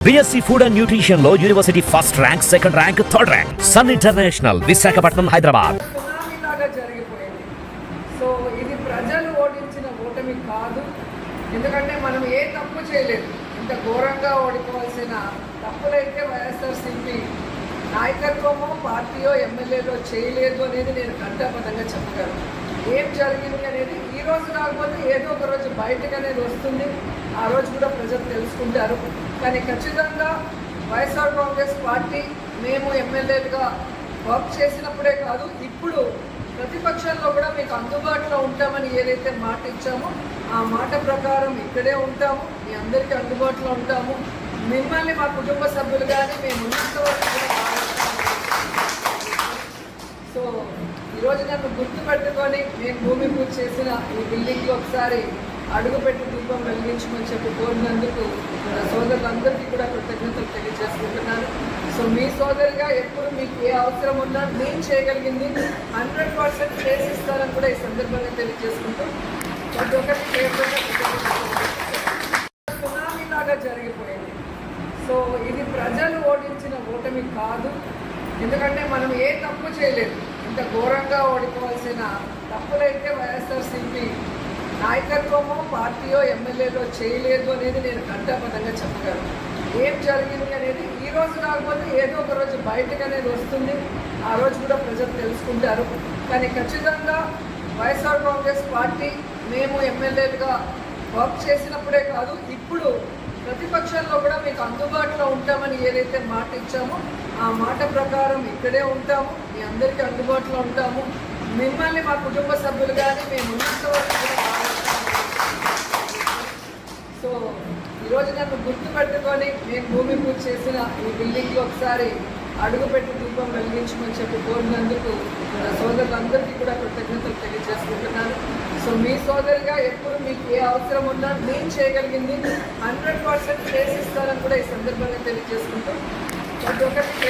BSc Food and Nutrition లో university first rank, second rank, third rank. Sun International, Visakhapatnam, Hyderabad. Tsunami లాగా జరిగిపోయింది. So ఇది ప్రజలు ఓడించిన ఓటమి కాదు. ఎందుకంటే మనం ఏ తప్పు చేయలేదు. ఇంత ఘోరంగా ఓడిపోవాల్సిన తప్పులైతే వైఎస్ఆర్సీపీ నాయకత్వమో పార్టీయో ఎమ్మెల్యేలో చేయలేదు అనేది నేను ఘంటాపథంగా చెప్పగలను. ఏం జరిగింది అనేది ఈ రోజు కాకపోతే ఏదో ఒక రోజు బయటకు అనేది వస్తుంది. ఆ రోజు కూడా ప్రజలు తెలుసుకుంటారు. కానీ ఖచ్చితంగా వైఎస్ఆర్ కాంగ్రెస్ పార్టీ మేము ఎమ్మెల్యేలుగా వర్క్ చేసినప్పుడే కాదు, ఇప్పుడు ప్రతిపక్షంలో కూడా మీకు అందుబాటులో ఉంటామని ఏదైతే మాట ఇచ్చామో ఆ మాట ప్రకారం ఇక్కడే ఉంటాము, మీ అందరికీ అందుబాటులో ఉంటాము. మిమ్మల్ని మా కుటుంబ సభ్యులు కానీ మేము ఉన్నంత వరకు కూడా సో ఈరోజు నన్ను గుర్తుపెట్టుకొని నేను భూమి పూజ చేసిన ఈ బిల్డింగ్లో ఒకసారి అడుగుపెట్టి దీపం వెలిగించమని చెప్పి కోరినందుకు నా సోదరులందరికీ కూడా కృతజ్ఞతలు తెలియజేసుకుంటున్నాను. సో మీ సోదరిగా ఎప్పుడు మీకు ఏ అవసరం ఉన్నా నేను చేయగలిగింది 100% చేసిస్తానని కూడా ఈ సందర్భంగా తెలియజేసుకుంటూ ప్రతి ఒక్కరికి సునామీ లాగా జరిగిపోయింది. సో ఇది ప్రజలు ఓడించిన ఓటమి కాదు. ఎందుకంటే మనం ఏ తప్పు చేయలేదు. ఇంత ఘోరంగా ఓడిపోవాల్సిన తప్పులైతే వైఎస్ఆర్సీపీ నాయకత్వమో పార్టీయో ఎమ్మెల్యేలో చేయలేదు అనేది నేను ఘంటాపథంగా చెప్పగలను. ఏం జరిగింది అనేది ఈ రోజు కాకపోతే ఏదో ఒక రోజు బయటకు అనేది వస్తుంది. ఆ రోజు కూడా ప్రజలు తెలుసుకుంటారు. కానీ ఖచ్చితంగా వైఎస్ఆర్ కాంగ్రెస్ పార్టీ మేము ఎమ్మెల్యేలుగా వర్క్ చేసినప్పుడే కాదు, ఇప్పుడు ప్రతిపక్షంలో కూడా మీకు అందుబాటులో ఉంటామని ఏదైతే మాట ఇచ్చామో ఆ మాట ప్రకారం ఇక్కడే ఉంటాము, మీ అందరికీ అందుబాటులో ఉంటాము. మిమ్మల్ని మా కుటుంబ సభ్యులు కానీ మేము ఉన్నంత వరకు కూడా సో ఈరోజు నన్ను గుర్తుపెట్టుకొని నేను భూమి పూజ చేసిన ఈ బిల్డింగ్లో ఒకసారి అడుగుపెట్టి దీపం వెలిగించమని చెప్పి కోరినందుకు నా సోదరులందరికీ కూడా కృతజ్ఞతలు తెలియజేసుకుంటున్నాను. సో మీ సోదరిగా ఎప్పుడు మీకు ఏ అవసరం ఉన్నా నేను చేయగలిగింది 100% చేసిస్తానని కూడా ఈ సందర్భంగా తెలియజేసుకుంటూ ప్రతి ఒక్కరికి